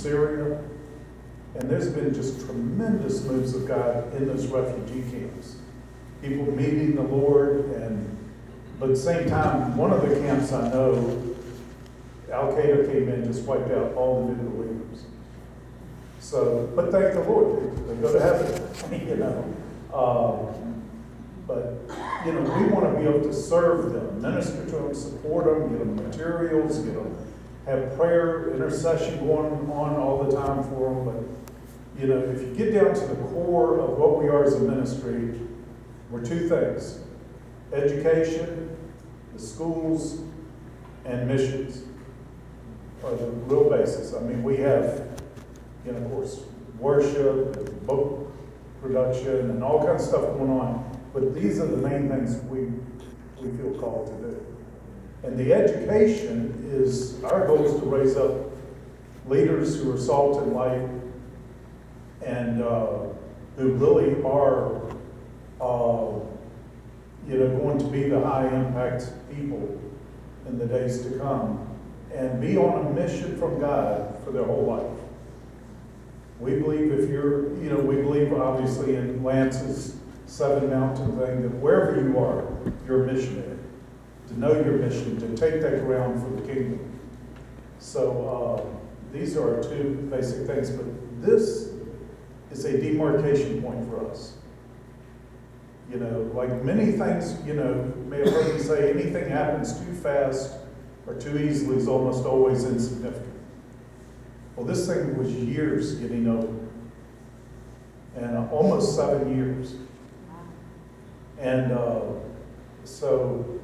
Syria. And there's been just tremendous moves of God in those refugee camps. People meeting the Lord, but at the same time, one of the camps I know, Al-Qaeda came in and just wiped out all the new believers. So, but thank the Lord, they go to heaven, you know. But, you know, we want to be able to serve them, minister to them, support them, get them materials, have prayer, intercession going on all the time for them. But, you know, if you get down to the core of what we are as a ministry, we're two things: education, the schools, and missions are the real basis. I mean, we have, you know, of course, worship, and book production, and all kinds of stuff going on. But these are the main things we feel called to do. And the education is, our goal is to raise up leaders who are salt and light and who really are, you know, going to be the high impact people in the days to come and be on a mission from God for their whole life. We believe if you're, you know, we believe obviously in Lance's 7 Mountain thing, that wherever you are, you're a missionary. To know your mission, to take that ground for the kingdom. So these are our two basic things, but this is a demarcation point for us. You know, like many things, you know, may have heard me say, anything happens too fast or too easily is almost always insignificant. Well, this thing was years getting over, and almost 7 years. And so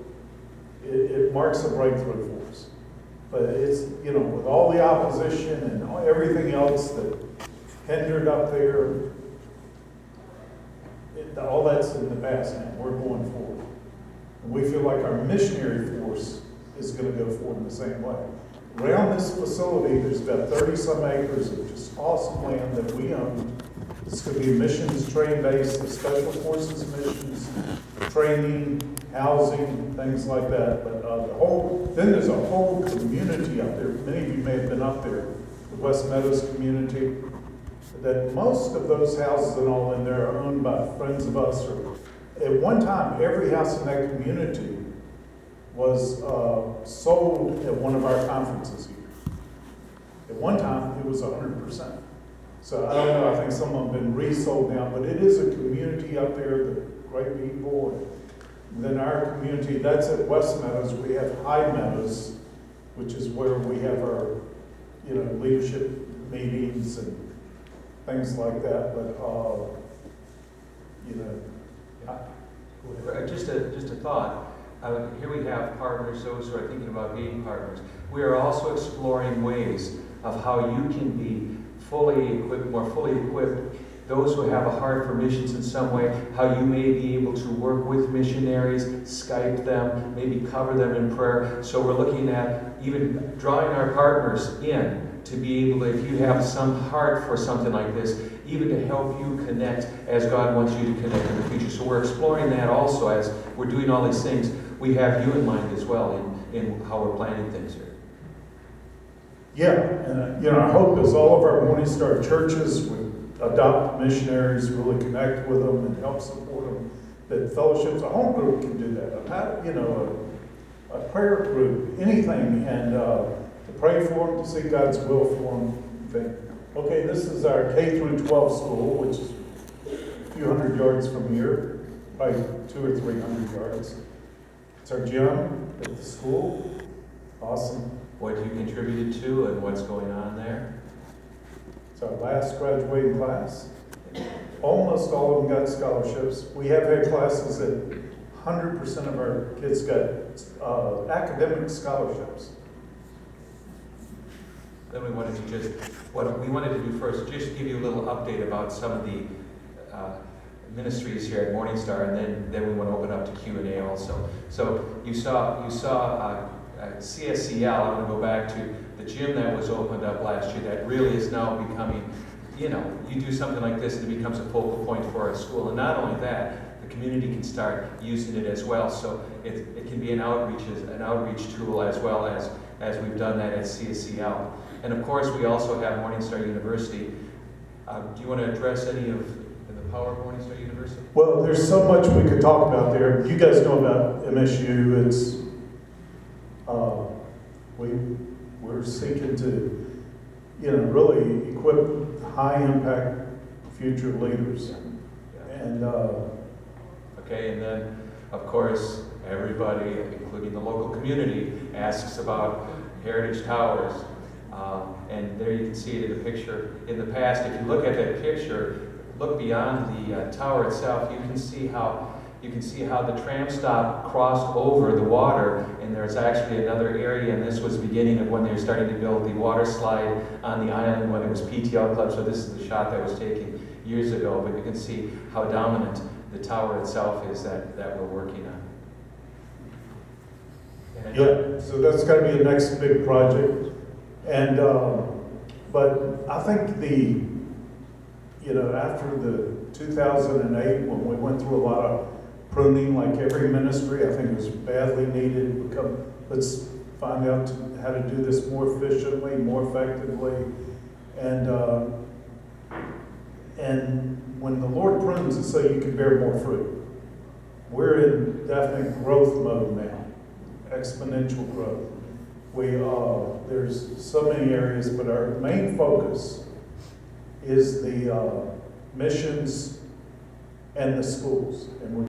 it marks a breakthrough for us. But it's, you know, with all the opposition and everything else that hindered up there, all that's in the past now. We're going forward. And we feel like our missionary force is going to go forward in the same way. Around this facility, there's about 30-some acres of just awesome land that we own. This could be missions, train base, the special forces missions, training, housing, things like that. But then there's a whole community up there. Many of you may have been up there, the West Meadows community. That most of those houses and all in there are owned by friends of us. Or at one time, every house in that community was sold at one of our conferences here. At one time, it was 100%. So I don't know, I think some of them have been resold now, but it is a community up there, the great people. And then our community, that's at West Meadows. We have High Meadows, which is where we have our, you know, leadership meetings and things like that. But, you know. Just a thought. Here we have partners, those who are thinking about being partners. We are also exploring ways of how you can be fully equipped, more fully equipped. Those who have a heart for missions in some way, how you may be able to work with missionaries, Skype them, maybe cover them in prayer. So we're looking at even drawing our partners in to be able to, if you have some heart for something like this, even to help you connect as God wants you to connect in the future. So we're exploring that also as we're doing all these things. We have you in mind as well in how we're planning things here. Yeah, and you know, our hope is all of our MorningStar churches would adopt missionaries, really connect with them and help support them. That fellowships, a home group can do that. You know, a prayer group, anything, and to pray for them, to seek God's will for them. Okay, this is our K through 12 school, which is a few hundred yards from here, probably 200 or 300 yards. It's our gym at the school. Awesome. What you contributed to and what's going on there? It's our last graduating class. Almost all of them got scholarships. We have had classes that 100% of our kids got academic scholarships. Then we wanted to what we wanted to do first, just give you a little update about some of the ministries here at MorningStar, and then we want to open up to Q&A also. So you saw CSCL. I want to go back to the gym that was opened up last year. That really is now becoming, you know, you do something like this, and it becomes a focal point for our school. And not only that, the community can start using it as well. So it can be an outreach tool as well as we've done that at CSCL. And of course, we also have MorningStar University. Do you want to address any of the power of MorningStar University? Well, there's so much we could talk about there. You guys know about MSU. It's, we're seeking to, really equip high-impact future leaders. And, okay, and then, of course, everybody, including the local community, asks about Heritage Towers. And there you can see it in the picture. In the past, if you look at that picture, look beyond the tower itself, you can see how the tram stop crossed over the water, and there's actually another area, and this was the beginning of when they were starting to build the water slide on the island when it was PTL Club. So this is the shot that was taken years ago, but you can see how dominant the tower itself is that we're working on. yeah, so that's got to be the next big project. And, but I think after the 2008, when we went through a lot of pruning, like every ministry, I think it was badly needed. Let's find out how to do this more efficiently, more effectively. And when the Lord prunes, it's so you can bear more fruit. We're in definite growth mode now, exponential growth. There's so many areas, but our main focus is the missions and the schools. And we're